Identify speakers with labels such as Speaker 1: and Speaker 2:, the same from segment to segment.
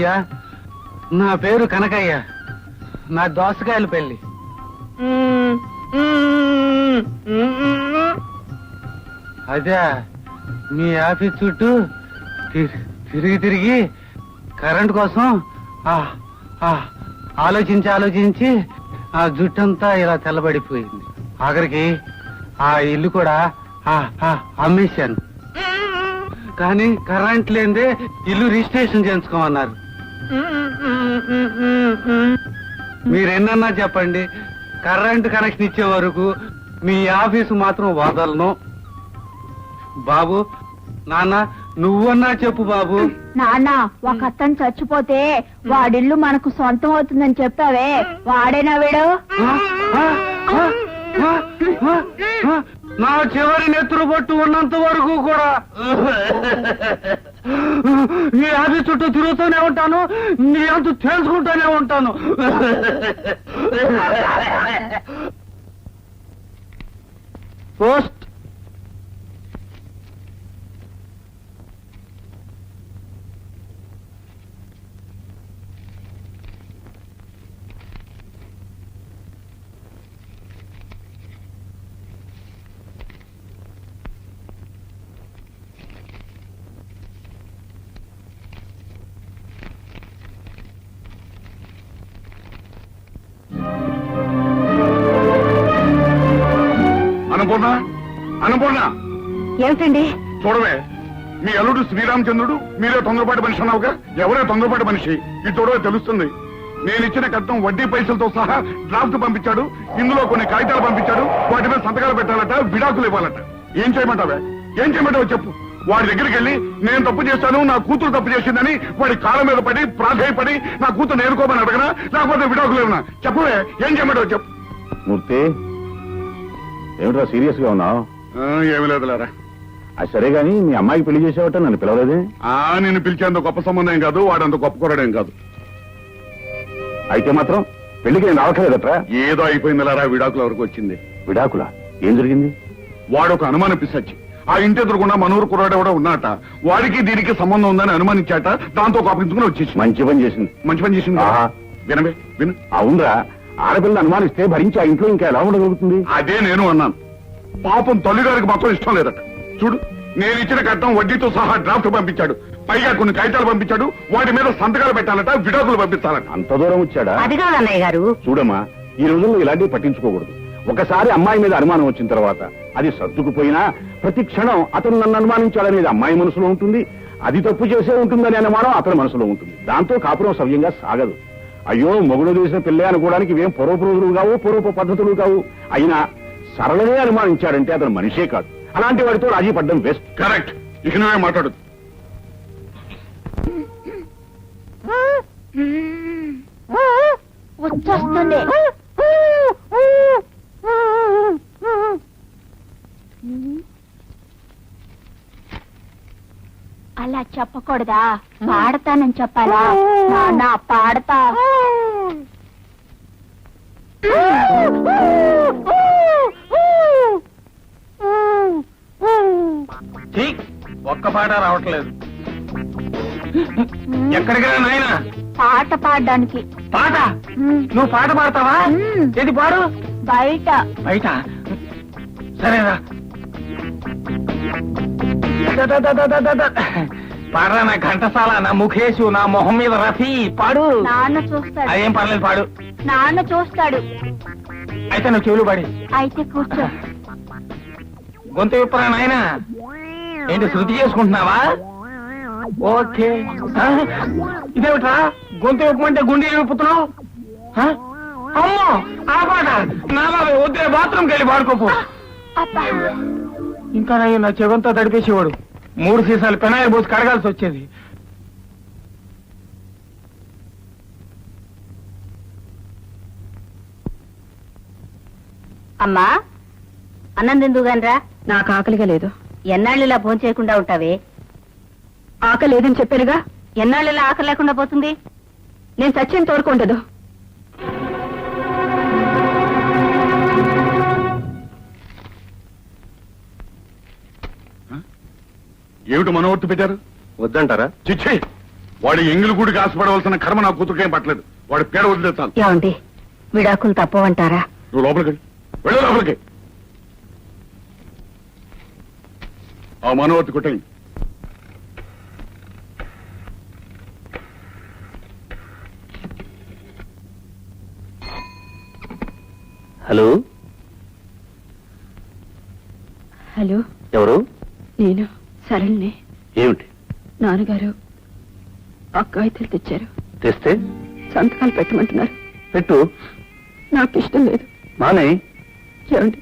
Speaker 1: అయ్యా, నా పేరు కనకయ్య. నా దోసకాయల పెళ్లి. అదే మీ ఆఫీస్ చుట్టూ తిరిగి తిరిగి కరెంట్ కోసం ఆలోచించి ఆ జుట్టంతా ఇలా తెల్లబడిపోయింది. ఆఖరికి ఆ ఇల్లు కూడా అమ్మేశాను. కానీ కరెంట్ లేదే ఇల్లు రిజిస్ట్రేషన్ చేయించుకోమన్నారు. మీరెన్నన్నా చెప్పండి, కరెంట్ కనెక్షన్ ఇచ్చే వరకు మీ ఆఫీసు మాత్రం వదలను. బాబు, నాన్న, నువ్వన్నా చెప్పు బాబు.
Speaker 2: నాన్న, ఒక అతను చచ్చిపోతే వాడిల్లు మనకు సొంతం అవుతుందని చెప్పావే, వాడేనా వీడు?
Speaker 1: నా చివరి నెత్తురు పట్టు ఉన్నంత వరకు కూడా నీ ఆఫీస్ చుట్టూ తిరుగుతూనే ఉంటాను, నీ అంత తెలుసుకుంటూనే ఉంటాను. పోస్ట్.
Speaker 3: అన్నపూర్ణ,
Speaker 2: ఏమిటండి?
Speaker 3: చూడవే, మీ అల్లుడు శ్రీరామచంద్రుడు, మీరే తొందరపాటి మనిషి అన్నావుగా. ఎవరే తొందరపాటి మనిషి? ఈ చూడవే తెలుస్తుంది. నేను ఇచ్చిన కట్నం వడ్డీ పైసలతో సహా డ్రాఫ్ట్ పంపించాడు. ఇందులో కొన్ని కాగితాలు పంపించాడు. వాటి మీద సంతకాలు పెట్టాలట, విడాకులు ఇవ్వాలట. ఏం చేయమంటావే? ఏం చేయమంటావో చెప్పు. వాడి దగ్గరికి వెళ్ళి నేను తప్పు చేశాను, నా కూతురు తప్పు చేసిందని వాడి కాళ్ళ మీద పడి ప్రాధేయపడి నా కూతురు నేర్కోమని అడగనా, లేకపోతే విడాకులు ఇవ్వనా? చెప్పవే, ఏం చేయమంటావో చెప్పు.
Speaker 4: మూర్తి, ఏమిట్రా సీరియస్ గా ఉన్నావు?
Speaker 3: ఏమి లేదులేరా.
Speaker 4: అది సరే గాని మీ అమ్మాయికి పెళ్లి చేసేవట నన్ను పిలవలేదే?
Speaker 3: నేను పిలిచేంత గొప్ప సంబంధం కాదు, వాడంత గొప్ప కూరడేం కాదు.
Speaker 4: అయితే మాత్రం పెళ్లికి నేను రావట్లేదట్రా?
Speaker 3: ఏదో అయిపోయిందిలారా, విడాకుల వరకు వచ్చింది.
Speaker 4: విడాకులా? ఏం జరిగింది?
Speaker 3: వాడు ఒక అనుమానం పిసచ్చి ఆ ఇంటి ఎదురుకుండా మనూరు కుర్రాడు కూడా ఉన్నట. వాడికి దీనికి సంబంధం ఉందని అనుమానించాట. దాంతో కోపించుకుని వచ్చేసి.
Speaker 4: మంచి పని చేసింది.
Speaker 3: మంచి పని చేసింది. వినవే, విను.
Speaker 4: అవునరా, ఆడపిల్లని అనుమానిస్తే భరించి ఆ ఇంట్లో ఇంకా ఎలా ఉండగలుగుతుంది?
Speaker 3: అదే నేను అన్నాను. పాపం తల్లిగారికి మాత్రం ఇష్టం లేదట. చూడు, నేను ఇచ్చిన కట్నం వడ్డీతో సహా డ్రాఫ్ట్ పంపించాడు. పైగా కొన్ని కాగితాలు పంపించాడు. వాటి మీద సంతకాలు పెట్టాలట, విడాకులు పంపించాలట.
Speaker 4: అంత దూరం వచ్చాడా?
Speaker 2: అదిగా అన్నయ్య గారు.
Speaker 4: చూడమ్మా, ఈ రోజుల్లో ఇలాంటివి పట్టించుకోకూడదు. ఒకసారి అమ్మాయి మీద అనుమానం వచ్చిన తర్వాత అది సర్దుకుపోయినా ప్రతి క్షణం అతను నన్ను అనుమానించాడనేది అమ్మాయి మనసులో ఉంటుంది. అది తప్పు చేసే ఉంటుందనే అనుమానం అతని మనసులో ఉంటుంది. దాంతో కాపురం సవ్యంగా సాగదు. అయ్యో, మొగుడు చేసిన పెళ్లి అనుకోవడానికి ఇవేం పూర్వపు రోజులు కావు, పూర్వపు పద్ధతులు కావు. అయినా సరళనే అనుమానించాడంటే అతను మనిషే కాదు. అలాంటి వాడితో రాజీ పడ్డం వేస్ట్.
Speaker 3: కరెక్ట్. ఇక నువ్వే మాట్లాడు.
Speaker 2: వచ్చేస్తుంది. అలా చెప్పకూడదా? పాడతానని చెప్పాలా? నాన్న, పాడతా.
Speaker 1: ఒక్క పాట రావట్లేదు. ఎక్కడికి రా నాయనా?
Speaker 2: పాట పాడడానికి.
Speaker 1: పాట? నువ్వు పాట పాడతావా? ఏది పాడు?
Speaker 2: బయట.
Speaker 1: బయట? సరేరా, పాడరా. నా ఘంటసాల, నా ముఖేషు, నా మొహం మీద రఫీ, పాడు.
Speaker 2: నాన్న చూస్తాడు.
Speaker 1: అదేం పర్లేదు, పాడు.
Speaker 2: నాన్న చూస్తాడు.
Speaker 1: అయితే నువ్వు చెవులు పాడి.
Speaker 2: అయితే కూర్చో.
Speaker 1: గొంతు విప్పరా నాయనా. ఏంటి, శృతి చేసుకుంటున్నావా? ఓకే. ఇదేమిట్రా, గొంతు విప్పమంటే గుండె విప్పుతున్నావు? అమ్మో, ఆ పాట నా బాబే. వద్దే, బాత్రూమ్కి వెళ్ళి పాడుకోపో. ఇంకా నా చెవంతా తడిపేసేవాడు. 3 సీసాలు పెనాయిల్ పోసి కడగాల్సి వచ్చేది.
Speaker 2: అమ్మా, అన్నం తిందుగానరా.
Speaker 5: నాకు ఆకలిగా లేదు.
Speaker 2: ఎన్నాళ్ళు ఇలా భోజనం చేయకుండా ఉంటావే?
Speaker 5: ఆకలి లేదని చెప్పానుగా.
Speaker 2: ఎన్నాళ్ళు ఇలా ఆకలి లేకుండా పోతుంది?
Speaker 5: నేను చచ్చేంత వరకు ఉండదు.
Speaker 3: ఏమిటి మనోవర్తి పెట్టారు?
Speaker 4: వద్దంటారా?
Speaker 3: చిచ్చి, వాడి ఎంగిలి గుడికి ఆశపడవలసిన కర్మ నా కూతురుకేం పట్టలేదు. వాడి పేడ వదిలేస్తాను.
Speaker 5: ఏమండి విడాకులు తప్పవంటారా?
Speaker 3: నువ్వు లోపలికి వెళ్ళు లోపలికి. ఆ మనోవర్తి కొట్టండి.
Speaker 4: హలో,
Speaker 5: హలో,
Speaker 4: ఎవరు?
Speaker 5: నేను సరళిని.
Speaker 4: ఏమిటి?
Speaker 5: నాన్నగారు అక్కాయితలు తెచ్చారు.
Speaker 4: తెస్తే
Speaker 5: సంతకాలు పెట్టమంటున్నారు.
Speaker 4: పెట్టు.
Speaker 5: నాకు ఇష్టం లేదు.
Speaker 4: మానే.
Speaker 5: ఏమండి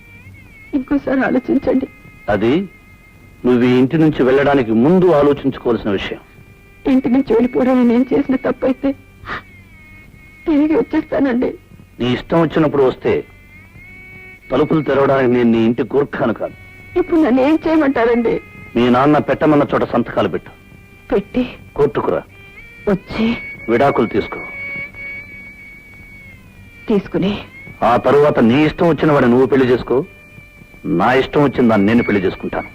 Speaker 5: ఇంకోసారి ఆలోచించండి.
Speaker 4: అది నువ్వు ఈ ఇంటి నుంచి వెళ్ళడానికి ముందు ఆలోచించుకోవాల్సిన విషయం.
Speaker 5: ఇంటి నుంచి వెళ్ళిపోవడం నేను చేసిన తప్పైతే తిరిగి వచ్చేస్తానండి.
Speaker 4: నీ ఇష్టం వచ్చినప్పుడు వస్తే తలుపులు తెరవడానికి నేను నీ ఇంటి గూర్ఖాను కాదు.
Speaker 5: ఇప్పుడు నన్ను ఏం చేయమంటారండి?
Speaker 4: మీ నాన్న పెట్టమన్న చోట సంతకాలు పెట్టు.
Speaker 5: పెట్టి
Speaker 4: కోర్టుకురా.
Speaker 5: వచ్చి
Speaker 4: విడాకులు తీసుకో.
Speaker 5: తీసుకుని
Speaker 4: ఆ తరువాత నీ ఇష్టం వచ్చిన వాడిని నువ్వు పెళ్లి చేసుకో. నా ఇష్టం వచ్చిన దాన్ని నేను పెళ్లి చేసుకుంటాను.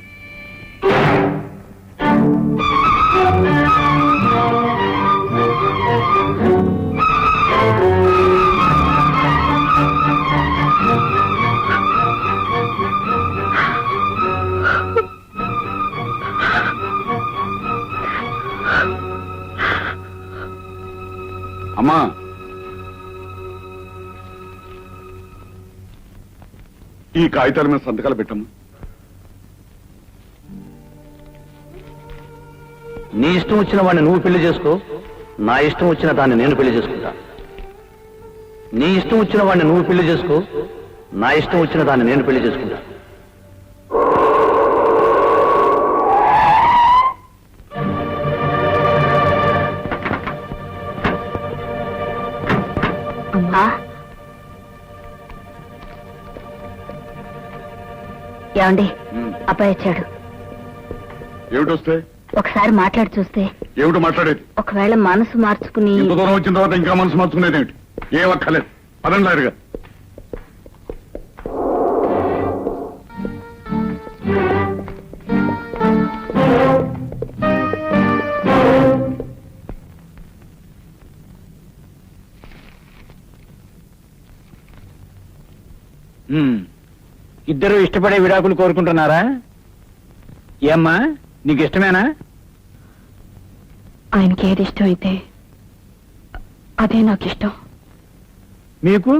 Speaker 3: అమ్మా, ఈ కాగితాల మీద సంతకాలు పెట్టమ్మా.
Speaker 4: నీ ఇష్టం వచ్చిన వాడిని నువ్వు పెళ్లి చేసుకో. నా ఇష్టం వచ్చిన దాన్ని నేను పెళ్లి చేసుకుంటా. నీ ఇష్టం వచ్చిన వాడిని నువ్వు పెళ్లి చేసుకో. నా ఇష్టం వచ్చిన దాన్ని నేను పెళ్లి చేసుకుంటా.
Speaker 2: ఏమండి అబ్బాయి వచ్చాడు.
Speaker 3: ఏమిటి వస్తే?
Speaker 2: ఒకసారి మాట్లాడి చూస్తే.
Speaker 3: ఏమిటి మాట్లాడేది?
Speaker 2: ఒకవేళ మనసు మార్చుకుని
Speaker 3: ఇంత దూరం వచ్చిన తర్వాత ఇంకా మనసు మార్చుకునేది ఏమిటి? ఏం అక్కర్లేదు. పదండి లాయరుగా.
Speaker 1: ఇద్దరు ఇష్టపడే విడాకులు కోరుకుంటున్నారా? ఏమ్మా, నీకు ఇష్టమేనా?
Speaker 5: ఆయనకి ఏది ఇష్టం అయితే అదే నాకు ఇష్టం.
Speaker 1: మీకు?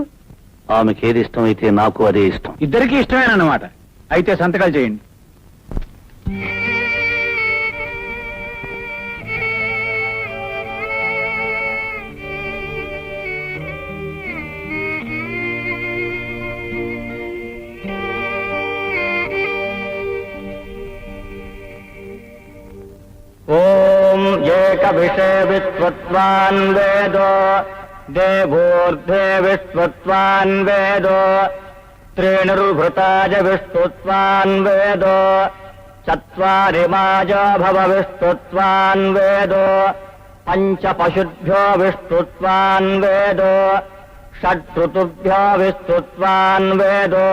Speaker 4: ఆమెకి ఏది ఇష్టం అయితే నాకు అదే ఇష్టం.
Speaker 1: ఇద్దరికి ఇష్టమేనన్నమాట. అయితే సంతకాలు చేయండి.
Speaker 6: ఓం ఏక విషయ విశ్వత్వాన్ వేదో దేవోర్ధే విశ్వత్వాన్ వేదో త్రీణుర్భృతాజ విష్ణుత్వాన్ వేదో చత్వారి మాజో భవ విష్ణుత్వాన్ వేదో పంచ పశుభ్యో విష్ణుత్వాన్ వేదో షడ్ఋతుభ్యో విష్ణుత్వాన్ వేదో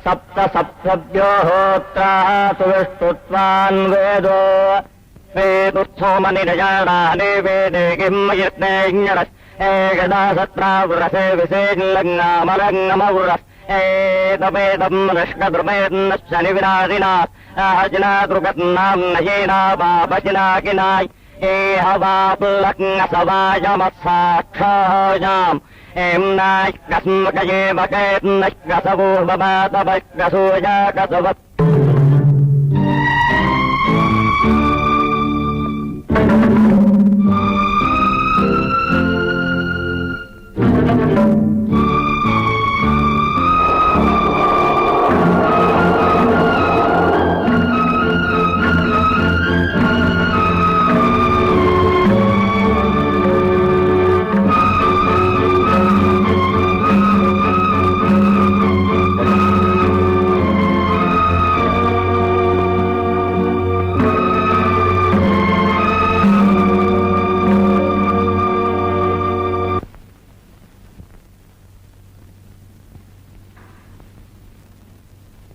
Speaker 6: సప్త సప్తభ్యో హోత్రాతు విష్ణుత్వాన్ వేదో వేదుస్థోమని నజానాని వేదే గిమ్మయజ్ఞరస్ ఏకదా సత్రావృరసే విశేషంగమలంగమవృరస్ ఏతమేదం రష్కద్రుమేన్నశ్చని వినాశినా అజనాదృగత్నాం నయేనా బాపచినాకినాయ్ ఏహవాపులగ్నసవాయమత్సాక్షాయాం ఏం నాయ్కస్మకయేవకేన్నశ్కసవో మమాతపశ్కసూయాకసవత్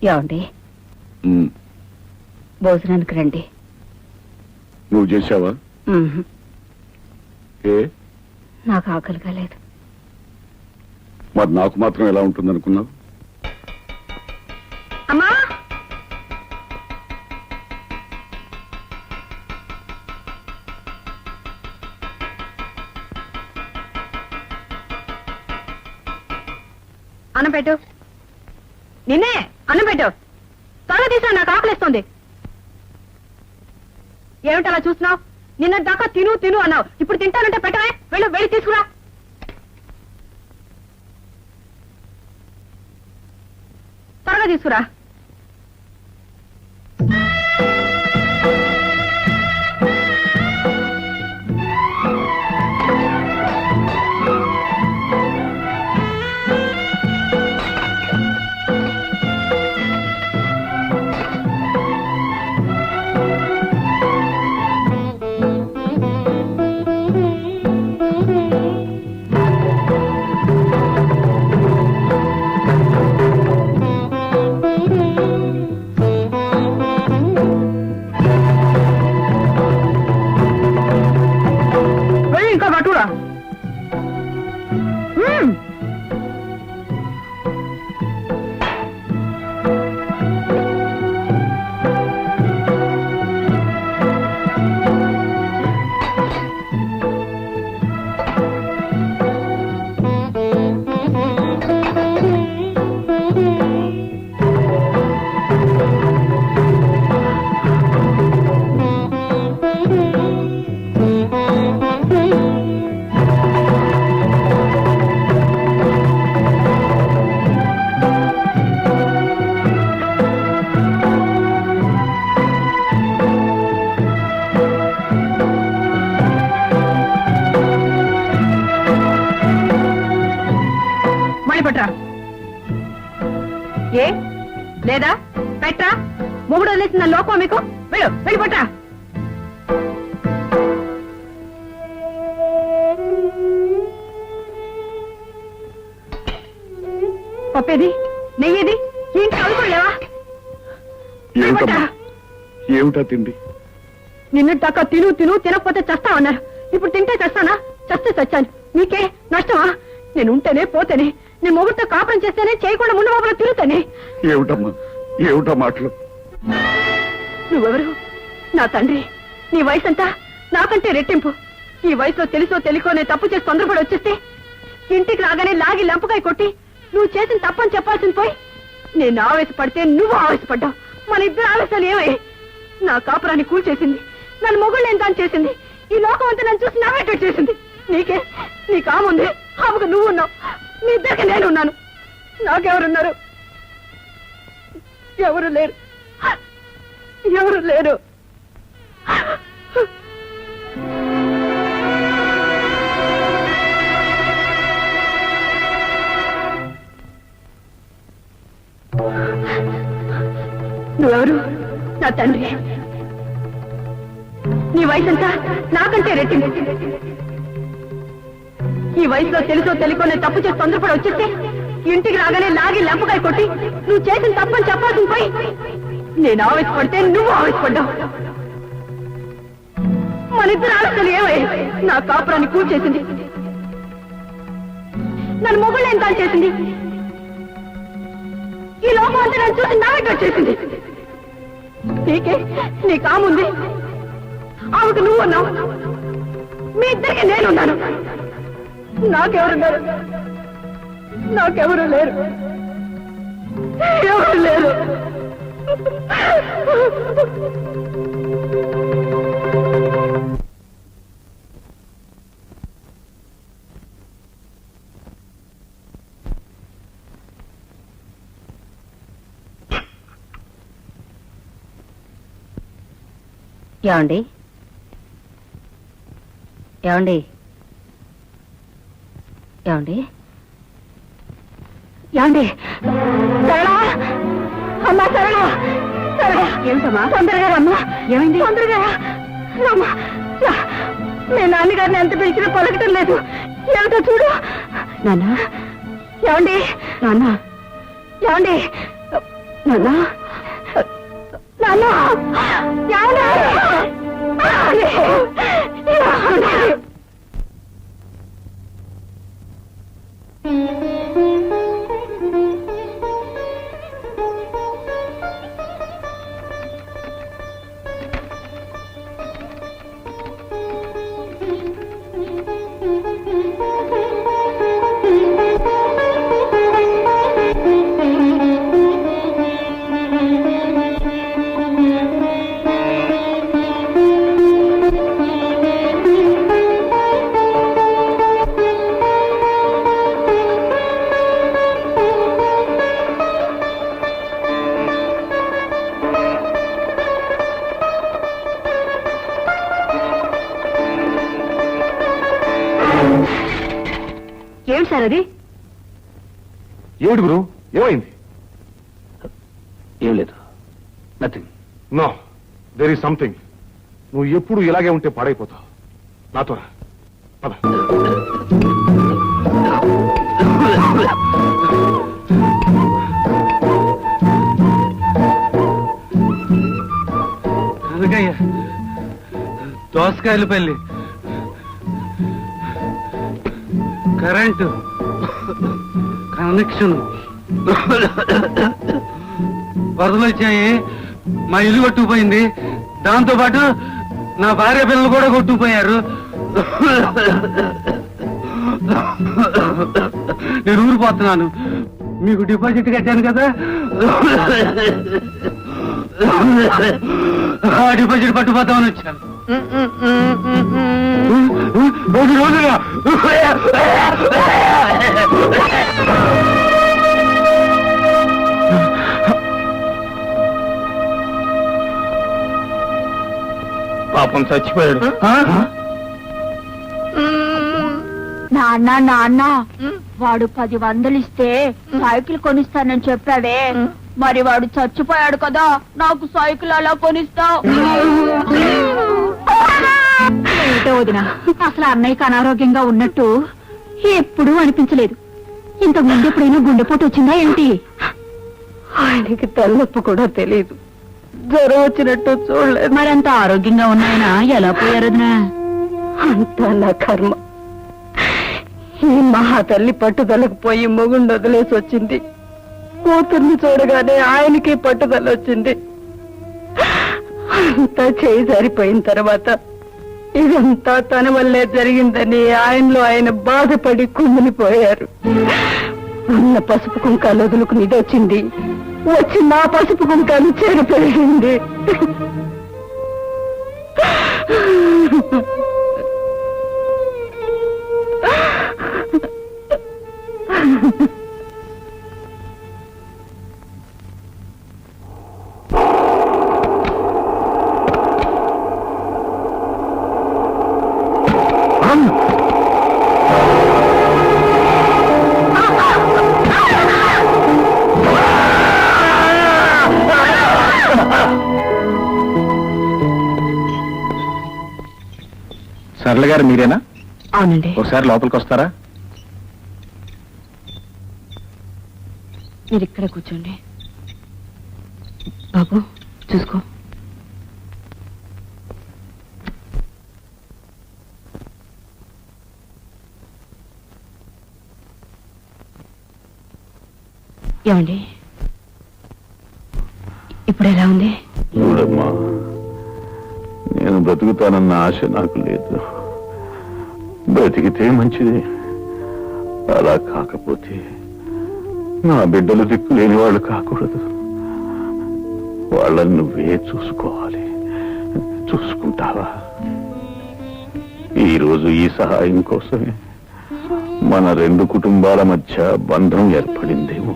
Speaker 2: ఏమండి భోజనానికి రండి.
Speaker 3: నువ్వు చేశావా? ఏ
Speaker 5: నాకు ఆకలిగా లేదు.
Speaker 3: మరి నాకు మాత్రం ఎలా ఉంటుంది అనుకున్నావు?
Speaker 5: అమ్మా, అన్నం పెట్టు. నిన్నే అన్నం పెట్టు. త్వరగా తీసా, నాకు ఆకలిస్తుంది. ఏమిటి అలా చూస్తున్నావు? నిన్న దాకా తిను తిను అన్నావు, ఇప్పుడు తింటానంటే పెట్టవే. వెళ్ళు, వెళ్ళి తీసుకురా. త్వరగా తీసుకురా. వెళ్ళి ఇంకా పట్టురా. పట్రా. ఏ లేదా? పెట్టరా. మొగుడు వదిలేసిన లోపం మీకు. వెళ్ళు, వెళ్ళి పట్రా. పప్పేది, నెయ్యేది, ఏంటి చదువుకోలేవా?
Speaker 3: ఏమిటా తిండి?
Speaker 5: నిన్నటి దాకా తిను తిను, తినకపోతే చస్తావన్నారు. ఇప్పుడు తింటే చస్తానా? చస్తే చచ్చాను. నీకే నష్టమా? నేను ఉంటేనే పోతేనే, నేను మొగుడితో కాపురం చేస్తేనే, చేయకుండా ముందు బాబులో తిరుగుతానే.
Speaker 3: ఏమిటమ్మా, ఏమిటా మాటలు?
Speaker 5: నువ్వెవరు? నా తండ్రి. నీ వయసు అంతా నాకంటే రెట్టింపు. ఈ వయసులో తెలుసో తెలియకో నేను తప్పు చేసి తొందరపడి వచ్చేస్తే ఇంటికి రాగానే లాగి లంపకాయ కొట్టి నువ్వు చేసిన తప్పని చెప్పాల్సింది పోయి నేను ఆవేశపడితే నువ్వు ఆవేశపడ్డావు. మన ఇద్దరు ఆవేశాలు ఏమై నా కాపురాన్ని కూల్చేసింది. నన్ను మొగుళ్ళు ఏం దాన్ని చేసింది. ఈ లోకం అంతా నన్ను చూసి నవ్వేటట్టు చేసింది. నీకే, నీకు ఆముంది, ఆమెకు నువ్వు ఉన్నావు. నీ ఇద్దరికి నేనున్నాను. నాకెవరున్నారు? ఎవరు లేరు, ఎవరు లేరు. నువ్వెవరు? నా తండ్రి. నీ వయసంతా నాకంటే రెట్టింపు. ఈ వయసులో తెలుసో తెలియకో నేను తప్పు చేసి తొందరపడి వచ్చేస్తే ఇంటికి రాగానే లాగి లంపకాయ కొట్టి నువ్వు చేసిన తప్పని చెప్పాల్సింది పోయి నేను ఆవేశపడితే నువ్వు ఆవేశపడ్డావు. మన ఇద్దరు ఆలోచనలు ఏమై నా కాపురాన్ని కూల్చేసింది. నన్ను మొగుళ్ళు ఏం దాని చేసింది. ఈ లోపం అంతా నన్ను చూసి నావేటట్టు చేసింది. నీకే, నీ కాముంది, ఆమెకు నువ్వు ఉన్నావు. మీ ఇద్దరికి నేనున్నాను. నాకెవరున్నారు? నాకెవరు లేరు, ఎవరు లేరు.
Speaker 2: ఏమండి, ఏమండి, ఏమండి, ఏమండి? సరళ, అమ్మా సరళ, సరళ. ఏమిటమ్మా? తొందరగా రమ్మా. ఏమైంది? తొందరగా రమ్మా. నేను నాన్నగారిని ఎంత పిలిచినా పలకటం లేదు. ఏమిటో చూడు. నాన్న, ఏమండి? నాన్న, ఏమండి? నాన్న, నాన్న, ఏమండి?
Speaker 5: ఏమిటి సార్ అది?
Speaker 4: ఏమిటి గురు, ఏమైంది?
Speaker 6: ఏం లేదు, nothing.
Speaker 4: No, there is something. నువ్వు ఎప్పుడు ఇలాగే ఉంటే పాడైపోతావు. నాతో రా. పద.
Speaker 1: అందుకయ్యా దోసకాయల పల్లి కరెంటు కనెక్షన్ వరదలు వచ్చాయి, మా ఇల్లు కొట్టుకుపోయింది, దాంతో పాటు నా భార్య పిల్లలు కూడా కొట్టుకుపోయారు. నేను ఊరిపోతున్నాను. మీకు డిపాజిట్ కట్టాను కదా, ఆ డిపాజిట్ పట్టుపోతామని వచ్చాను. రోజుగా
Speaker 6: పాపం చచ్చిపోయాడు.
Speaker 2: నాన్న నాన్న, వాడు 10 ఇస్తే సైకిల్ కొనిస్తానని చెప్పావే, మరి వాడు చచ్చిపోయాడు కదా, నాకు సైకిల్ అలా కొనిస్తావు? ఏమిటో వదినా, అసలు అన్నయ్యకి అనారోగ్యంగా ఉన్నట్టు ఎప్పుడూ అనిపించలేదు. ఇంతకు ముందు ఎప్పుడైనా గుండెపోటు వచ్చిందా ఏంటి?
Speaker 5: ఆయనకి తలనొప్పి కూడా తెలియదు, జ్వరం వచ్చినట్టు చూడలేదు.
Speaker 2: మరంత ఆరోగ్యంగా ఉన్నాయన ఎలా పోయారు వదినా?
Speaker 5: అంతా నా కర్మ. ఈ మహా తల్లి పట్టుదలకు పోయి మొగుండు వదిలేసి వచ్చింది. కూతుర్ని చూడగానే ఆయనకి పట్టుదల వచ్చింది. అంతా చేయి సరిపోయిన తర్వాత ఇదంతా తన వల్లే జరిగిందని ఆయనలో ఆయన బాధపడి కుమిలిపోయారు. ఉన్న పసుపు కుంకాలు వదులుకుని ఇది వచ్చింది, వచ్చి నా పసుపు కుంకాలు చేరిపోయింది.
Speaker 4: సరళ గారు మీరేనా?
Speaker 5: అవునండి.
Speaker 4: ఒకసారి లోపలికి వస్తారా?
Speaker 5: మీరు ఇక్కడ కూర్చోండి. బాబు చూసుకో. ఏమండి, ఇప్పుడు ఎలా ఉంది?
Speaker 4: చూడమ్మా, నేను బ్రతుకుతానన్న ఆశ నాకు లేదు. బ్రతికితే మంచిది, అలా కాకపోతే నా బిడ్డలు దిక్కు లేని వాళ్ళు కాకూడదు. వాళ్ళని నువ్వే చూసుకోవాలి. చూసుకుంటావా? ఈరోజు ఈ సహాయం కోసమే మన 2 కుటుంబాల మధ్య బంధం ఏర్పడిందేమో.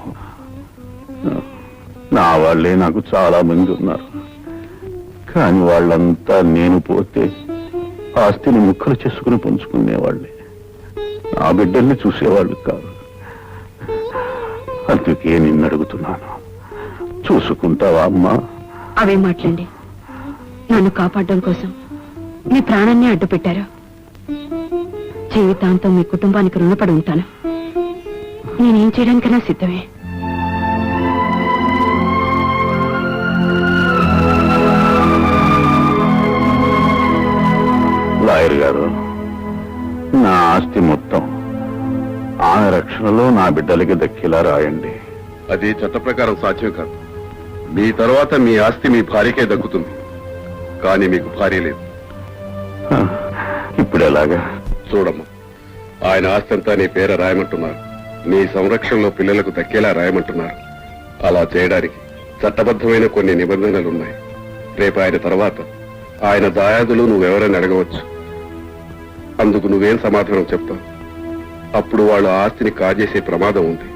Speaker 4: నా వాళ్ళే నాకు చాలా మంది ఉన్నారు, కానీ వాళ్ళంతా నేను పోతే ఆస్తిని ముక్కలు చేసుకుని పంచుకునేవాళ్ళే. నా బిడ్డల్ని చూసేవాళ్ళు కాదు. అందుకే నిన్ను అడుగుతున్నాను, చూసుకుంటావా అమ్మా?
Speaker 5: అవే మాట్లాడండి. నన్ను కాపాడడం కోసం మీ ప్రాణాన్ని అడ్డు పెట్టారు. జీవితాంతం మీ కుటుంబానికి రుణపడి ఉంటాను. నేనేం చేయడానికైనా సిద్ధమే.
Speaker 4: లాయర్ గారు, నా ఆస్తి మొత్తం ఆమె రక్షణలో నా బిడ్డలకి దక్కేలా రాయండి.
Speaker 3: అది చట్ట ప్రకారం సాధ్యం కాదు. మీ తర్వాత మీ ఆస్తి మీ భార్యకే దక్కుతుంది, కానీ మీకు భార్య లేదు.
Speaker 4: ఇప్పుడు ఎలాగా?
Speaker 3: చూడమ్మా, ఆయన ఆస్తి అంతా నీ పేర రాయమంటున్నారు. నీ సంరక్షణలో పిల్లలకు దక్కేలా రాయమంటున్నారు. అలా చేయడానికి చట్టబద్ధమైన కొన్ని నిబంధనలున్నాయి. రేపు ఆయన తర్వాత ఆయన దాయాదులు నువ్వెవరని అడగవచ్చు. అందుకు నువ్వేం సమాధానం చెప్తావు? అప్పుడు వాళ్ళు ఆస్తిని కాజేసే ప్రమాదం ఉంది.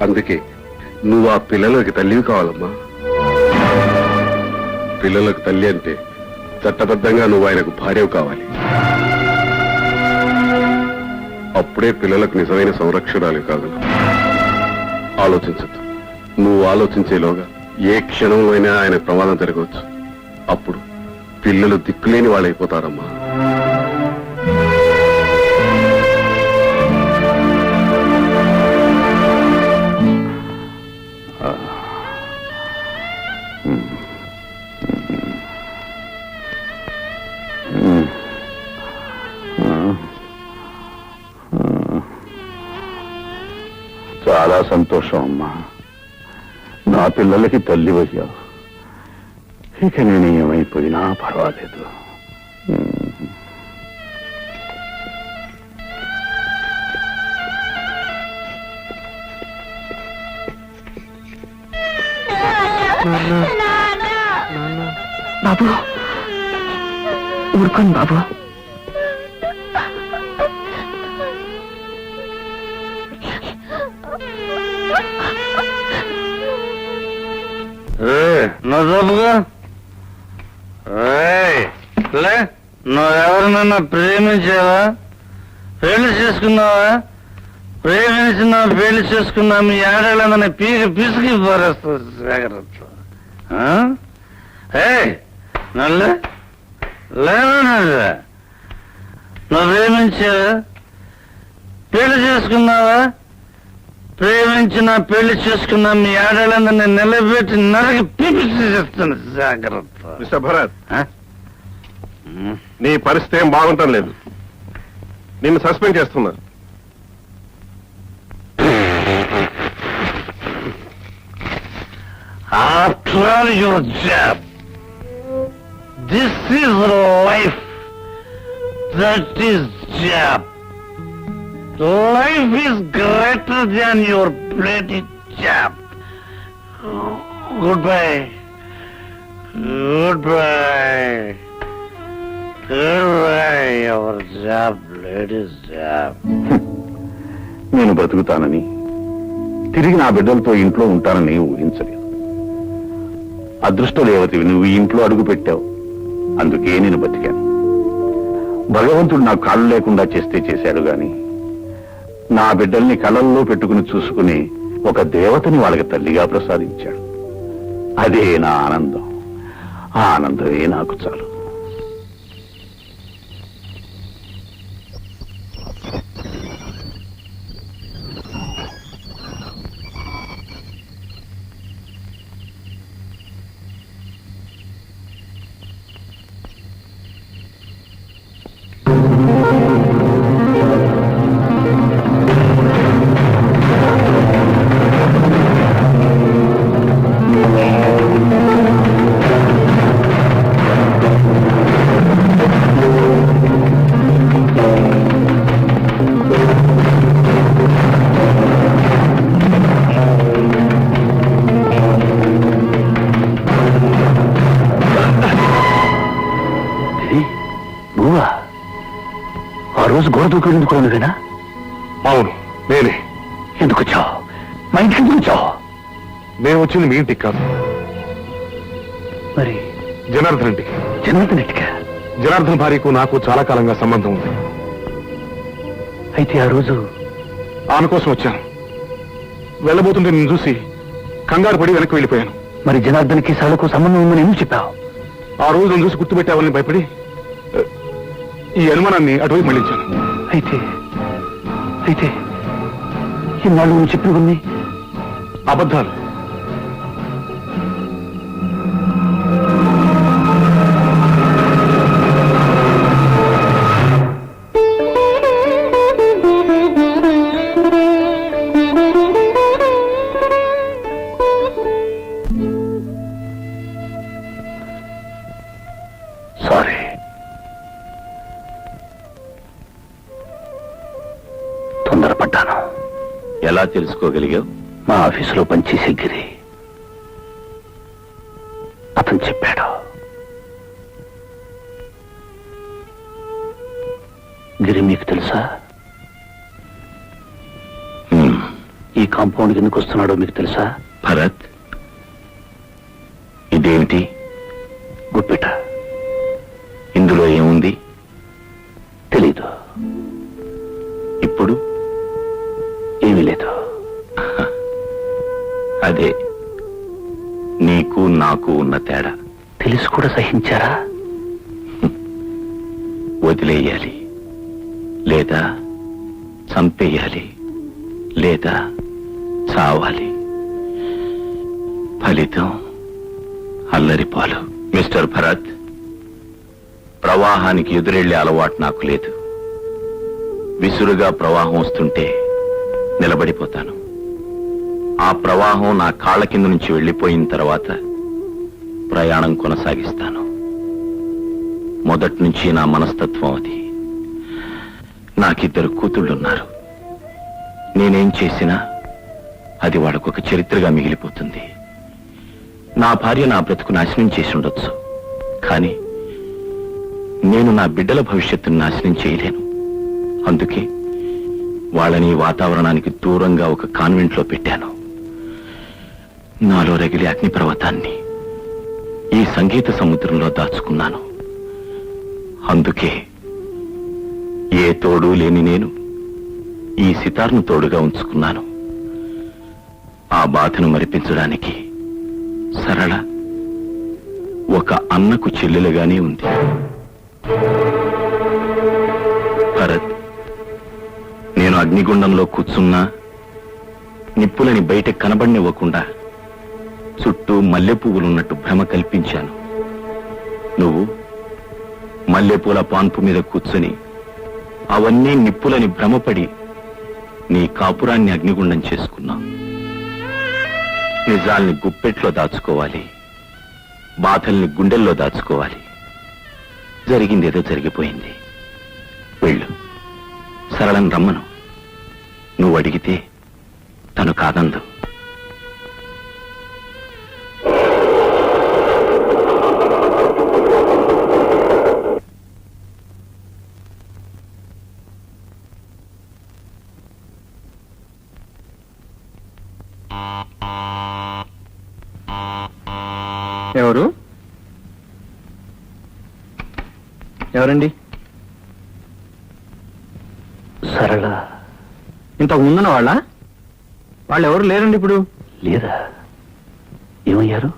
Speaker 3: అందుకే నువ్వు ఆ పిల్లలకి తల్లివి కావాలమ్మా. పిల్లలకు తల్లి అంటే చట్టబద్ధంగా నువ్వు ఆయనకు భార్యవు కావాలి. అప్పుడే పిల్లలకు నిజమైన సంరక్షణాలు కాగలవు. ఆలోచించద్దు. నువ్వు ఆలోచించేలోగా ఏ క్షణంలో అయినా ఆయన ప్రమాదం జరగవచ్చు. అప్పుడు పిల్లలు దిక్కులేని వాళ్ళైపోతారమ్మా.
Speaker 4: చాలా సంతోషం అమ్మా. నా పిల్లలకి తల్లి అయ్యావు. ఇక నేను ఏమైపోయినా పర్వాలేదు.
Speaker 5: బాబు ఊరుకోండి బాబు.
Speaker 1: నువ్వుగా నువ్వెవరినన్నా ప్రేమించావా? పెళ్లి చేసుకున్నావా? ప్రేమించినా పెళ్లి చేసుకున్నా మీ ఆడవాళ్ళందరినీ పిసికి పారేస్తుంది. జాగ్రత్త. నల్లే లేదా? నువ్వు ప్రేమించావా? పెళ్లి చేసుకున్నావా? ప్రేమించిన పెళ్లి చేసుకున్నా మీ ఆడవాళ్ళందరినీ నిలబెట్టి నరకి పిసిచేస్తుంది. జాగ్రత్త.
Speaker 3: మిస్టర్ భరత్, నీ పరిస్థితి ఏం బాగుంటం లేదు. నిన్ను సస్పెండ్ చేస్తున్నా.
Speaker 1: After all your job, this is life. That is job. Life is greater than your bloody job. Goodbye. Goodbye. Goodbye, your job, ladies' job.
Speaker 4: నేను బ్రతుకుతానని, తిరిగి నా బిడ్డలతో ఇంట్లో ఉంటానని ఊహించలేదు. అదృష్టం లేవతివి, నువ్వు ఈ ఇంట్లో అడుగు పెట్టావు. అందుకే నేను బతికాను. భగవంతుడు నాకు కాళ్ళు లేకుండా చేస్తే చేశాడు గాని, నా బిడ్డల్ని కళ్ళల్లో పెట్టుకుని చూసుకుని ఒక దేవతని వాళ్ళకి తల్లిగా ప్రసాదించాడు. అదే నా ఆనందం. ఆ ఆనందమే నాకు చాలు. రోజు గోడ దూకుడు ఎందుకు నువ్వేనా?
Speaker 3: అవును, నేనే.
Speaker 4: ఎందుకు వచ్చావు? మా ఇంటికి ఎందుకు వచ్చావు?
Speaker 3: నేను వచ్చింది మీ ఇంటికి కాదు,
Speaker 4: మరి
Speaker 3: జనార్దన్ ఇంటికి.
Speaker 4: జనార్దన్ ఇంటికా?
Speaker 3: జనార్దన్ భార్యకు నాకు చాలా కాలంగా సంబంధం ఉంది.
Speaker 4: అయితే ఆ రోజు
Speaker 3: ఆమె కోసం వచ్చాను. వెళ్ళబోతుంటే నేను చూసి కంగారు పడి వెనక్కి వెళ్ళిపోయాను.
Speaker 4: మరి జనార్దన్కి సభకు సంబంధం ఉందని ఎందుకు చెప్పావు?
Speaker 3: ఆ రోజు నన్ను చూసి గుర్తుపెట్టావని భయపడి ఈ అనుమానాన్ని అటువైపు మళ్ళించాను.
Speaker 4: అయితే ఇన్నాళ్ళు నువ్వు చెప్పినవన్నీ
Speaker 3: అబద్ధాలు.
Speaker 6: ఎలా తెలుసుకోగలిగావు? మా ఆఫీసులో పనిచేసే గిరి అతను చెప్పాడు. గిరి మీకు తెలుసా? ఈ కాంపౌండ్కి ఎందుకు వస్తున్నాడో మీకు తెలుసా? భరత్, ఇదేమిటి? గుప్పెట. ఇందులో ఏముంది? తెలీదు. ఇప్పుడు ఏమీ లేదు. అదే నీకు నాకు ఉన్న తేడా. తెలిసి కూడా సహించారా? వదిలేయాలి, లేదా చంపేయాలి, లేదా చావాలి. ఫలితం అల్లరిపాలు. మిస్టర్ భరత్, ప్రవాహానికి ఎదురెళ్లే అలవాటు నాకు లేదు. విసురుగా ప్రవాహం వస్తుంటే నిలబడిపోతాను. ఆ ప్రవాహం నా కాళ్ల కింద నుంచి వెళ్లిపోయిన తర్వాత ప్రయాణం కొనసాగిస్తాను. మొదటి నుంచి నా మనస్తత్వం అది. నాకిద్దరు కూతుళ్ళున్నారు. నేనేం చేసినా అది వాళ్ళకొక చరిత్రగా మిగిలిపోతుంది. నా భార్య నా బ్రతుకు నాశనం చేసి ఉండొచ్చు, కానీ నేను నా బిడ్డల భవిష్యత్తును నాశనం చేయలేను. అందుకే వాళ్ళని వాతావరణానికి దూరంగా ఒక కాన్వెంట్లో పెట్టాను. నాలో రగిలే అగ్నిపర్వతాన్ని ఈ సంగీత సముద్రంలో దాచుకున్నాను. అందుకే ఏ తోడు లేని నేను ఈ సితార్ను తోడుగా ఉంచుకున్నాను. ఆ బాధను మరిపించడానికి సరళ ఒక అన్నకు చెల్లెలుగానే ఉంది. భరత్, నేను అగ్నిగుండంలో కూర్చున్నా నిప్పులని బయట కనబడినివ్వకుండా చుట్టూ మల్లె పువ్వులున్నట్టు భ్రమ కల్పించాను. నువ్వు మల్లెపూల పాన్పు మీద కూర్చుని అవన్నీ నిప్పులని భ్రమపడి నీ కాపురాన్ని అగ్నిగుండం చేసుకున్నావు. నిజాల్ని గుప్పెట్లో దాచుకోవాలి, బాధల్ని గుండెల్లో దాచుకోవాలి. జరిగిందేదో జరిగిపోయింది. వెళ్ళు, సరళను రమ్మను. నువ్వు అడిగితే తను కాదందు.
Speaker 1: ఎవరు? ఎవరండి?
Speaker 6: సరళ.
Speaker 1: ఇంతకు ముందున్న వాళ్ళ? వాళ్ళు ఎవరు లేరండి ఇప్పుడు.
Speaker 6: లేదా? ఏమయ్యారు?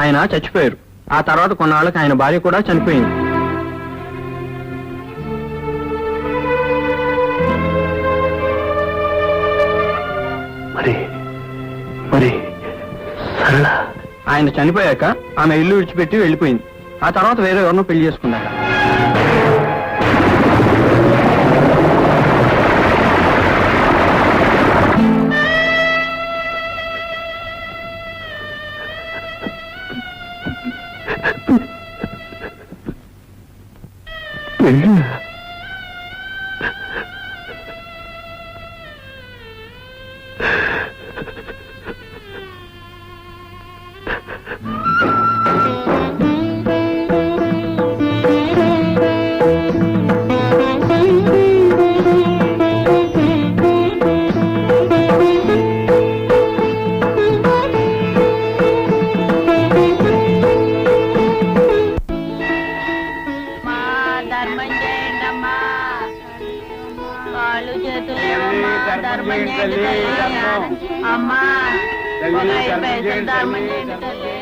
Speaker 1: ఆయన చచ్చిపోయారు. ఆ తర్వాత కొన్నాళ్ళకి ఆయన భార్య కూడా చనిపోయింది.
Speaker 6: మరి మరి సరళ?
Speaker 1: ఆయన చనిపోయాక ఆమె ఇల్లు విడిచిపెట్టి వెళ్ళిపోయింది. ఆ తర్వాత వేరే ఎవరినో పెళ్లి చేసుకున్నారు.
Speaker 2: అమ్మా ధర్మం చేయండి తల్లి.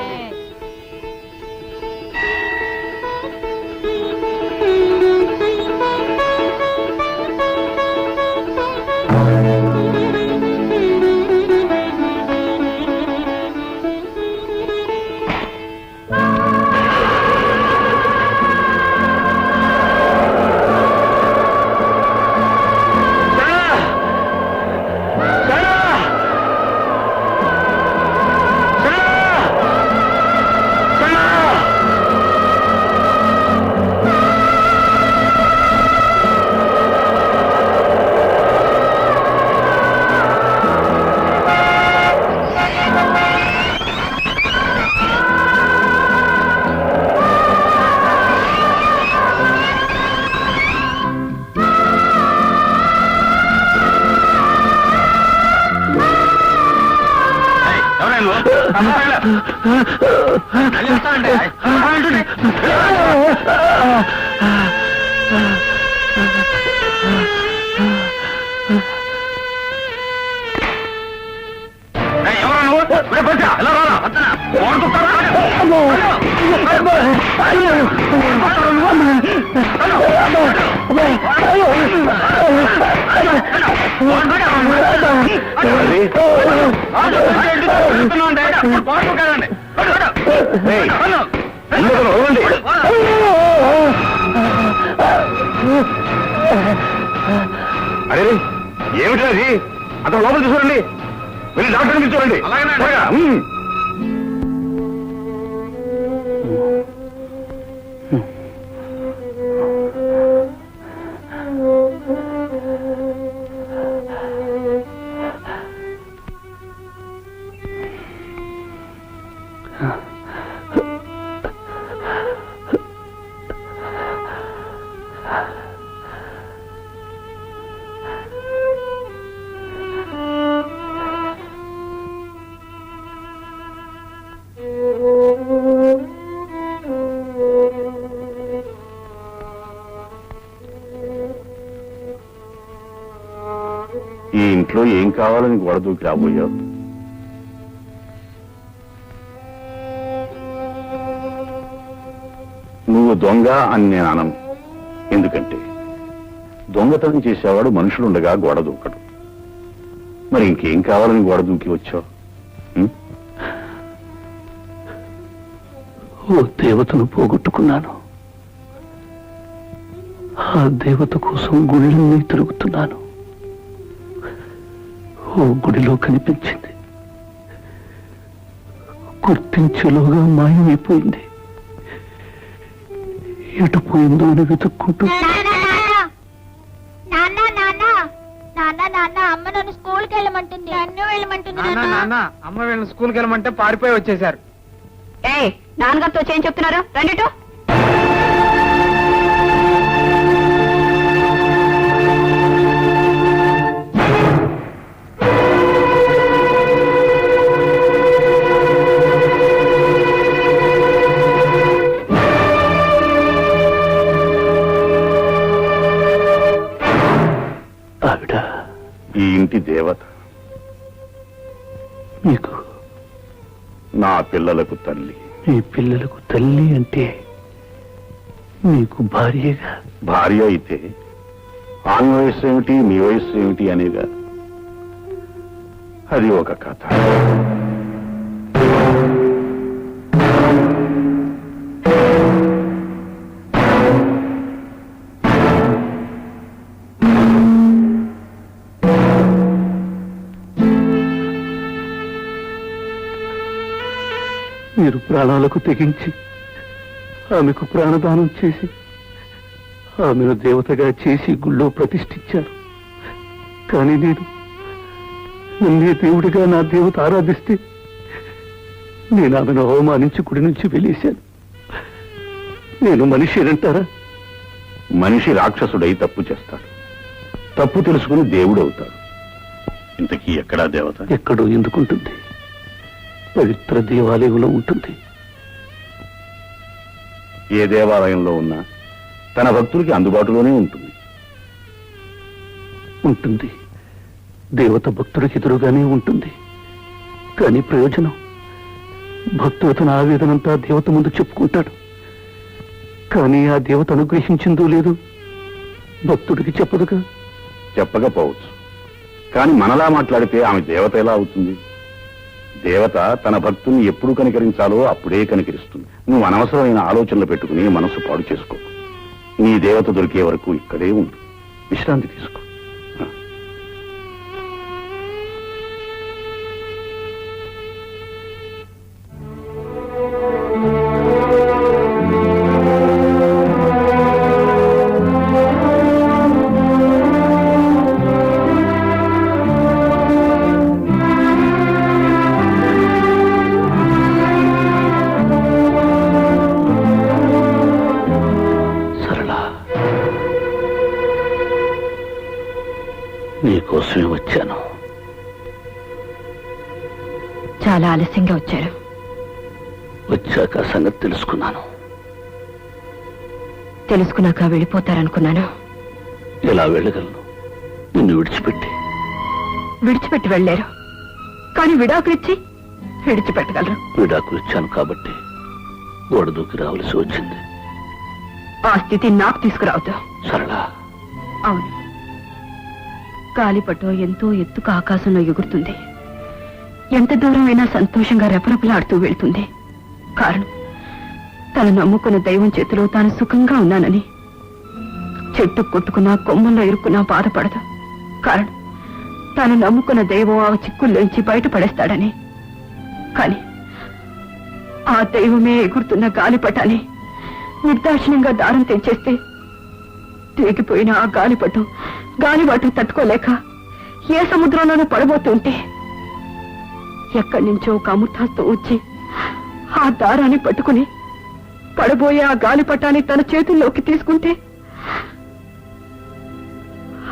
Speaker 3: ఎవరు నువ్వు ఎలా రాలా
Speaker 4: అరే ఏమిటి అది అతను లోపల తీసుకురండి వెళ్ళి డాక్టర్ని పిలుచుకోండి త్వరగా. ఈ ఇంట్లో ఏం కావాలని గొడవ దూకి రాబోయావు? నువ్వు దొంగ అని నేను అనను. ఎందుకంటే దొంగతనం చేసేవాడు మనుషులుండగా గోడ దూకడు. మరి ఇంకేం కావాలని గోడ దూకి వచ్చావు?
Speaker 6: ఓ దేవతను పోగొట్టుకున్నాను. ఆ దేవత కోసం గుడిని తిరుగుతున్నాను. ఓ గుడిలో కనిపించింది. గుర్తించేలోగా మాయమైపోయింది. ఎటు పోయిందో అని వెతుక్కుంటూ
Speaker 2: అమ్మ నన్ను స్కూల్కి వెళ్ళమంటుంది. నన్ను వెళ్ళమంటుంది.
Speaker 1: అమ్మ వీళ్ళని స్కూల్కి వెళ్ళమంటే పారిపోయి వచ్చేసారు.
Speaker 5: నాన్నగారితో చేయం చెప్తున్నారు రండిటో.
Speaker 6: ఆవిడ
Speaker 4: ఈ ఇంటి దేవత,
Speaker 6: మీకు
Speaker 4: నా పిల్లలకు తల్లి.
Speaker 6: మీ పిల్లలకు తల్లి అంటే మీకు భార్యగా.
Speaker 4: భార్య అయితే ఆమె వయస్సు ఏమిటి, మీ వయస్సు ఏమిటి అనేగా. అది ఒక కథ.
Speaker 6: మీరు ప్రాణాలకు తెగించి ఆమెకు ప్రాణదానం చేసి ఆమెను దేవతగా చేసి గుళ్ళో ప్రతిష్ఠించారు. కానీ నేను నన్నే దేవుడిగా నా దేవత ఆరాధిస్తే నేను ఆమెను అవమానించి గుడి నుంచి వెళ్ళేశాను. నేను మనిషినంటారా?
Speaker 4: మనిషి రాక్షసుడై తప్పు చేస్తాడు. తప్పు తెలుసుకుని దేవుడు అవుతాడు. ఇంతకీ ఎక్కడా దేవత?
Speaker 6: ఎక్కడో ఎందుకుంటుంది? పవిత్ర దేవాలయంలో ఉంటుంది.
Speaker 4: ఏ దేవాలయంలో ఉన్నా తన భక్తులకి అందుబాటులోనే ఉంటుంది.
Speaker 6: ఉంటుంది. దేవత భక్తుడికి ఎదురుగానే ఉంటుంది. కానీ ప్రయోజనం? భక్తుడు తన ఆవేదనంతా దేవత ముందు చెప్పుకుంటాడు. కానీ ఆ దేవత అనుగ్రహించిందో లేదు భక్తుడికి చెప్పదుగా.
Speaker 4: చెప్పకపోవచ్చు. కానీ మనలా మాట్లాడితే ఆమె దేవత ఎలా అవుతుంది? దేవత తన భక్తుల్ని ఎప్పుడు కనికరించాలో అప్పుడే కనికరిస్తుంది. నువ్వు అనవసరమైన ఆలోచనలు పెట్టుకుని మనసు పాడు చేసుకో. నీ దేవత దొరికే వరకు ఇక్కడే ఉండు. విశ్రాంతి తీసుకో.
Speaker 5: చాలా ఆలస్యంగా వచ్చారు.
Speaker 6: వచ్చాక ఆ సంగతి తెలుసుకున్నాను.
Speaker 5: తెలుసుకున్నాక వెళ్ళిపోతారనుకున్నాను.
Speaker 6: ఎలా వెళ్ళగలను నిన్ను విడిచిపెట్టి?
Speaker 5: విడిచిపెట్టి వెళ్ళారు, కానీ విడాకులిచ్చి విడిచిపెట్టగలరు.
Speaker 6: విడాకులు ఇచ్చాను కాబట్టి గోడ దూకి రావాల్సి వచ్చింది.
Speaker 5: ఆ స్థితి నాకు తీసుకురావద్దు.
Speaker 6: సరళ,
Speaker 5: అవును, గాలిపటం ఎంతో ఎత్తుకు ఆకాశంలో ఎగురుతుంది. ఎంత దూరమైనా సంతోషంగా రెపరెపలాడుతూ వెళ్తుంది. కారణం, తను నమ్ముకున్న దైవం చేతిలో తాను సుఖంగా ఉన్నానని. చెట్టు కొట్టుకున్నా కొమ్మల్లో ఇరుక్కున్నా బాధపడదు. కారణం, తాను నమ్ముకున్న దైవం ఆ చిక్కుల్లోంచి బయటపడేస్తాడని. కాని ఆ దైవమే ఎగురుతున్న గాలిపటాన్ని నిర్దాక్షిణ్యంగా దారం తెంచేస్తే తెగిపోయిన ఆ గాలిపటం గాలిబాటు తట్టుకోలేక ఏ సముద్రంలోనూ పడబోతుంటే ఎక్కడి నుంచో ఒక అమృతాస్తం వచ్చి ఆ దారాన్ని పట్టుకుని పడబోయే ఆ గాలిపటాన్ని తన చేతుల్లోకి తీసుకుంటే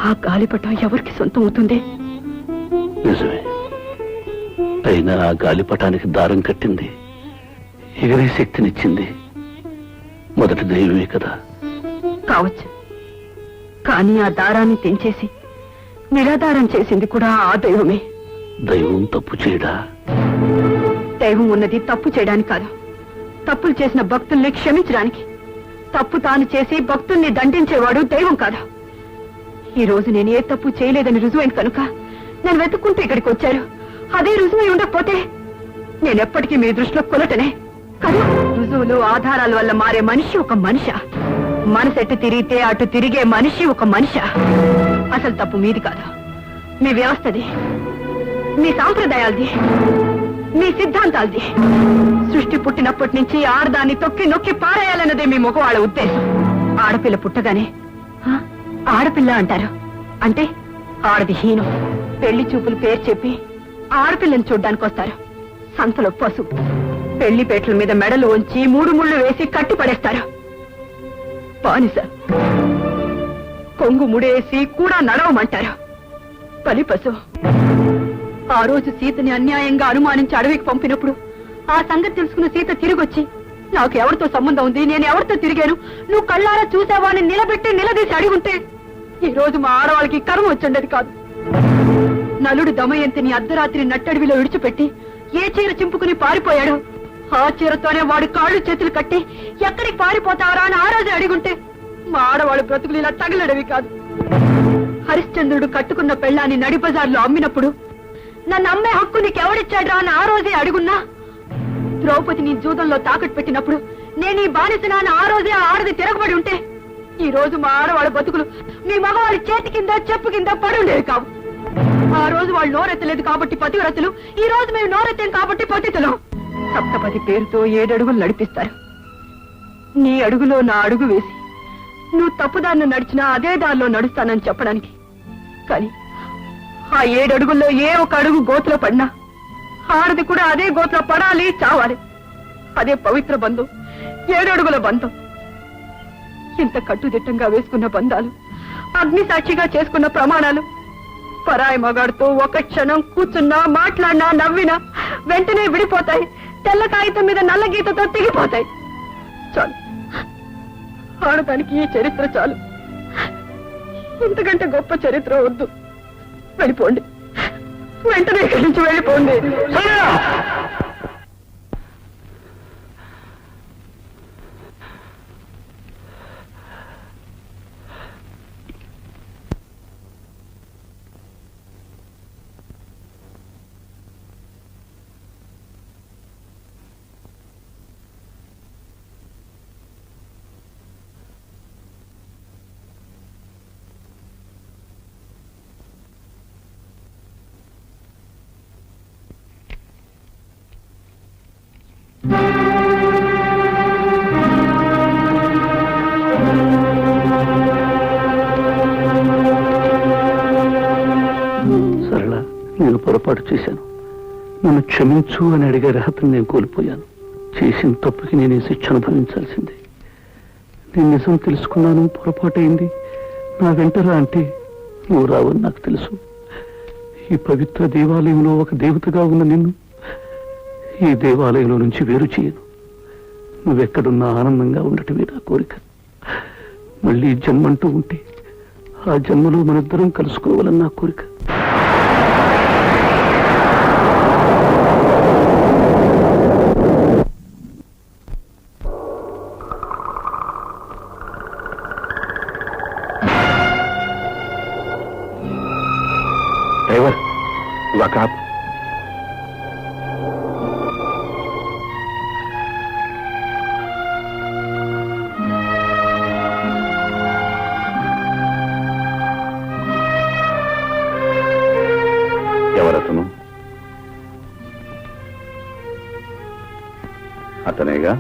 Speaker 5: ఆ గాలిపటం ఎవరికి సొంతం అవుతుంది?
Speaker 6: నిజమే. అయినా ఆ గాలిపటానికి దారం కట్టింది, ఎగిరే శక్తినిచ్చింది మొదటి దైవమే కదా.
Speaker 5: కావచ్చు, కానీ ఆ దారాన్ని తెంచేసి నిరాధారం చేసింది కూడా ఆ దైవమే.
Speaker 6: దైవం తప్పు చేయడా?
Speaker 5: దైవం ఉన్నది తప్పు చేయడానికి కాదు, తప్పులు చేసిన భక్తుల్ని క్షమించడానికి. తప్పు తాను చేసి భక్తుల్ని దండించేవాడు దైవం కాదు. ఈ రోజు నేను ఏ తప్పు చేయలేదని రుజువైంది కనుక నేను వెతుక్కుంటూ ఇక్కడికి వచ్చారు. అదే రుజువై ఉండకపోతే నేనెప్పటికీ మీ దృష్టిలో కొలటనే కదా. రుజువులు ఆధారాల వల్ల మారే మనిషి ఒక మనిష. మనసెట్టు తిరిగితే అటు తిరిగే మనిషి ఒక మనిష. అసలు తప్పు మీది కాదు, మీ వ్యవస్థది, మీ సాంప్రదాయాలది, మీ సిద్ధాంతాలది. సృష్టి పుట్టినప్పటి నుంచి ఆడదాన్ని తొక్కి నొక్కి పారేయాలన్నదే మీ మగవాళ్ళ ఉద్దేశం. ఆడపిల్ల పుట్టగానే ఆడపిల్ల అంటారు. అంటే ఆడది హీనం. పెళ్లి చూపులు పేరు చెప్పి ఆడపిల్లని చూడ్డానికి వస్తారు. సంతలో పశువు. పెళ్లి పేటల మీద మెడలు ఉంచి 3 ముళ్ళు వేసి కట్టి పడేస్తారు. బానిస. కొంగు ముడేసి కూడా నడవమంటారు. బలి పశువు. ఆ రోజు సీతని అన్యాయంగా అనుమానించి అడవికి పంపినప్పుడు ఆ సంగతి తెలుసుకున్న సీత తిరిగొచ్చి నాకు ఎవరితో సంబంధం ఉంది, నేను ఎవరితో తిరిగాను, నువ్వు కళ్ళారా చూసావా అని నిలదీసి అడిగుంటే ఈ రోజు మా ఆడవాళ్ళకి కర్మ వచ్చండేది కాదు. నలుడు దమయంతిని అర్ధరాత్రి నట్టడివిలో విడిచిపెట్టి ఏ చీర చింపుకుని పారిపోయాడో ఆ చీరతోనే వాడి కాళ్ళు చేతులు కట్టి ఎక్కడికి పారిపోతావరా అని ఆ రోజే అడిగుంటే మా ఆడవాళ్ళు బ్రతుకులు ఇలా తగిలడవి కాదు. హరిశ్చంద్రుడు కట్టుకున్న పెళ్ళాన్ని నడిబజార్లో అమ్మినప్పుడు నన్ను అమ్మే హక్కు నీకెవడిచ్చాడ్రా అని ఆ రోజే అడుగున్నా, ద్రౌపదిని జూదంలో తాకట్టు పెట్టినప్పుడు నేను ఈ బానిసనా అని ఆ రోజే ఆ ఆడది తిరగబడి ఉంటే ఈ రోజు మా ఆడవాళ్ళ బతుకులు మీ మగవాళ్ళ చేతి కింద చెప్పు కింద పడుండేవి కావు. ఆ రోజు వాళ్ళు నోరెత్తలేదు కాబట్టి పతివ్రతలు, ఈ రోజు మేము నోరెత్తాం కాబట్టి పతితులు. సప్తపతి పేరుతో 7 అడుగులు నడిపిస్తారు. నీ అడుగులో నా అడుగు వేసి నువ్వు తప్పుదారిని నడిచినా అదే దారిలో నడుస్తానని చెప్పడానికి. కానీ ఆ 7 అడుగుల్లో ఏ ఒక అడుగు గోతులో పడినా ఆడది కూడా అదే గోతులో పడాలి, చావాలి. అదే పవిత్ర బంధం, 7 అడుగుల బంధం. ఇంత కట్టుదిట్టంగా వేసుకున్న బంధాలు, అగ్ని సాక్షిగా చేసుకున్న ప్రమాణాలు పరాయి మగాడితో ఒక క్షణం కూర్చున్నా, మాట్లాడినా, నవ్వినా వెంటనే విడిపోతాయి. తెల్ల కాగితం మీద నల్ల గీతతో తెగిపోతాయి. చాలు, ఆడదానికి ఈ చరిత్ర చాలు. ఇంతకంటే గొప్ప చరిత్ర వద్దు. వెళ్ళిపోండి, వెంటనే ఇక్కడి నుంచి వెళ్ళిపోండి.
Speaker 6: సరళ, నేను పొరపాటు చేశాను. నన్ను క్షమించు అని అడిగే అర్హతను నేను కోల్పోయాను. చేసిన తప్పుకి నేను ఈ శిక్ష అనుభవించాల్సిందే. నేను నిజం తెలుసుకున్నాను, పొరపాటైంది. నా వెంటరా అంటే నువ్వు రావని నాకు తెలుసు. ఈ పవిత్ర దేవాలయంలో ఒక దేవతగా ఉన్న నిన్ను ఈ దేవాలయంలో నుంచి వేరు చేయను. నువ్వెక్కడున్నా ఆనందంగా ఉండటమే నా కోరిక. మళ్ళీ జన్మంటూ ఉంటే ఆ జన్మలో మనిద్దరం కలుసుకోవాలని నా కోరిక.
Speaker 4: డ్రైవర్, నువ్వు అక్కడ ఆపు. ఎవరతను? అతనేగా?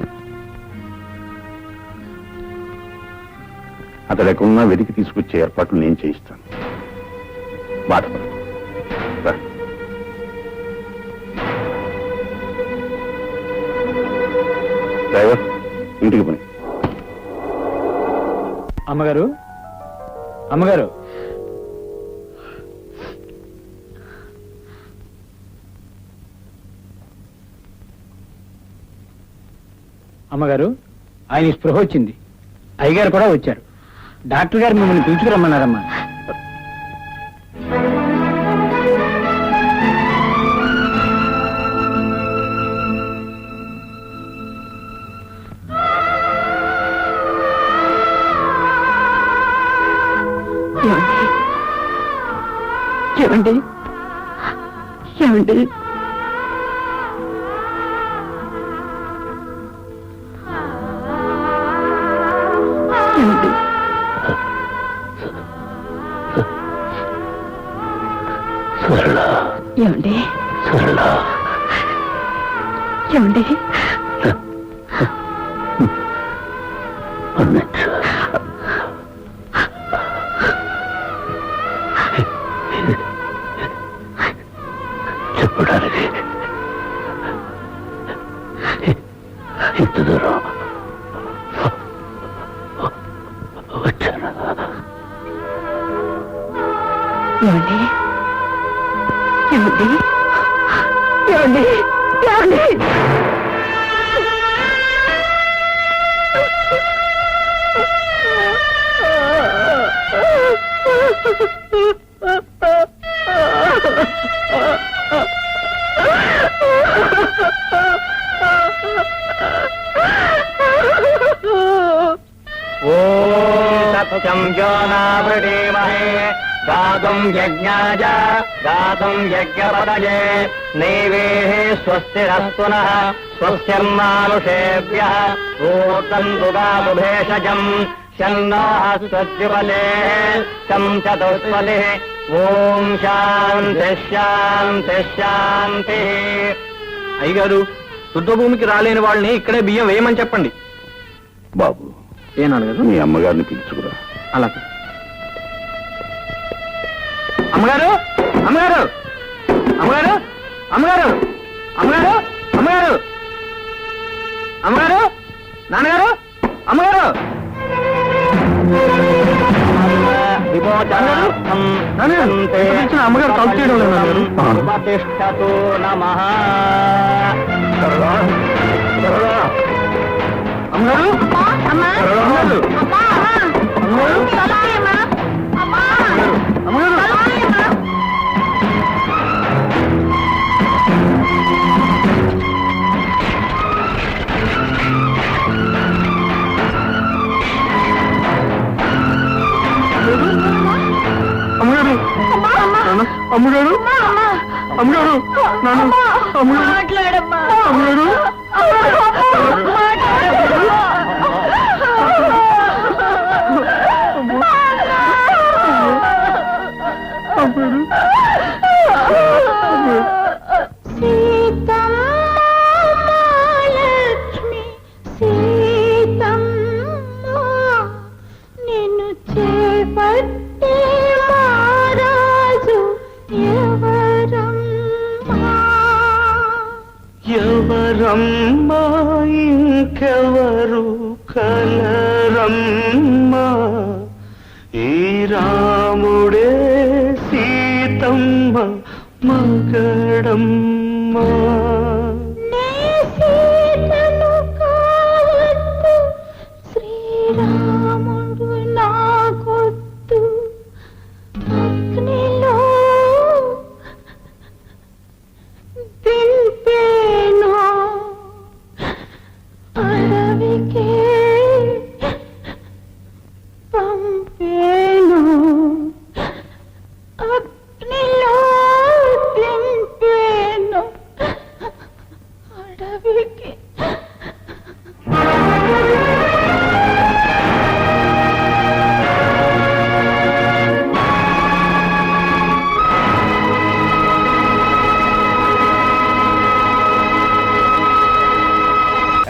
Speaker 4: అతడు ఎక్కడున్నా వెతికి తీసుకొచ్చే ఏర్పాట్లు నేను చేయిస్తాను. బాధపడు. రా. డ్రైవర్, ఇంటికి పోనీ.
Speaker 1: అమ్మగారు, అమ్మగారు, అమ్మగారు, ఆయన స్పృహ వచ్చింది. అయ్యగారు కూడా వచ్చారు. డాక్టర్ గారు మిమ్మల్ని పిలుచుకురమ్మన్నారమ్మా.
Speaker 5: ఏమండి ఏమండి ఏమండి
Speaker 6: సరళ,
Speaker 5: ఏమండి
Speaker 6: సరళ,
Speaker 5: ఏమండి
Speaker 6: మన్నించు. చెప్పడానికి ఇంత దూరం వచ్చాను.
Speaker 5: ఏమండి ఏమండి ఏమండి ఏమండి
Speaker 1: సత్యం జ్యోనావృణీమహే గాతుం యజ్ఞాయ గాతుం యజ్ఞపదయే నైవేః స్వస్తిరస్తు నః స్వస్తిర్మానుషేభ్యః ఊర్ధంతు గాతు భేషజం శన్నోః స్వస్తిబలేః శం చతుష్పలిః ఓం శాంతి శాంతి శాంతి. అయ్యగారు, శుద్ధభూమికి రాలేని వాళ్ళని ఇక్కడే బియ్యం వేయమని చెప్పండి.
Speaker 4: బాబు,
Speaker 1: ఏనాడు
Speaker 4: మీ అమ్మగారిని పిలుచుకురా.
Speaker 1: అలాగే. అమ్మగారు, అమ్మగారు, అమ్మగారు, అమ్మగారు, అమ్మగారు, అమ్మగారు, అమ్మగారు, నాన్నగారు, అమ్మగారు, అమ్మగారు కౌంట్ చేయడం లేదు. ఉపతిష్ఠతు నమః. అమ్మగారు, అమ్మగారు, అమ్మగారు, అమ్మగారు, అమ్మగారు, నాన్న, అమ్మగారు, అమ్మగారు,
Speaker 2: సీతమ్మాలక్ష్మి సీతమ్మ నిన్ను చేపట్టే మహారాజు ఎవరమ్మా?
Speaker 6: ఎవరమ్మా ఇంకెవరు కలరమ్మా? ఈ రాముడే సీతమ్మ మగడమ్మా.
Speaker 2: నే దింపేను అడవికి పంపేను అగ్నిలో దింపేను అడవికి.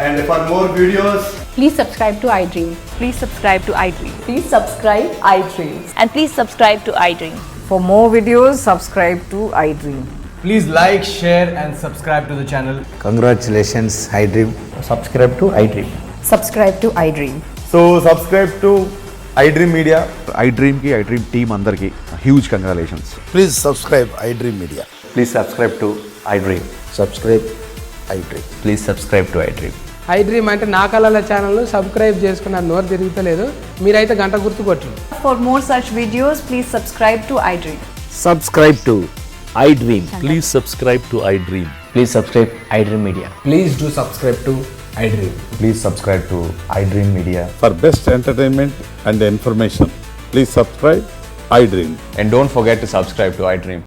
Speaker 7: And for more videos,
Speaker 8: Please subscribe to iDream.
Speaker 9: Please subscribe to iDream.
Speaker 8: Please subscribe iDream.
Speaker 9: And please subscribe to iDream.
Speaker 8: For more videos, subscribe to iDream.
Speaker 7: please like, share, and subscribe to the channel.
Speaker 10: Congratulations, iDream.
Speaker 7: Subscribe to iDream.
Speaker 8: Subscribe to iDream.
Speaker 7: So, subscribe to iDream Media.
Speaker 4: iDream కి iDream team అందరికి huge congratulations.
Speaker 10: Please subscribe iDream Media.
Speaker 7: Please subscribe to iDream.
Speaker 10: Subscribe iDream.
Speaker 7: Please subscribe to iDream.
Speaker 11: iDream అంటే నా కళల channel subscribe చేసుకున్న నోరు తిరుగుతలేదు, మీరైతే గంట గుర్తు కొట్టండి.
Speaker 9: For more such videos, please subscribe to iDream.
Speaker 6: Subscribe to iDream.
Speaker 12: Please subscribe to iDream.
Speaker 7: Please subscribe iDream Media.
Speaker 11: Please do subscribe to iDream.
Speaker 7: Please subscribe to iDream Media.
Speaker 12: For best entertainment and information, please subscribe iDream.
Speaker 7: And don't forget to subscribe to iDream.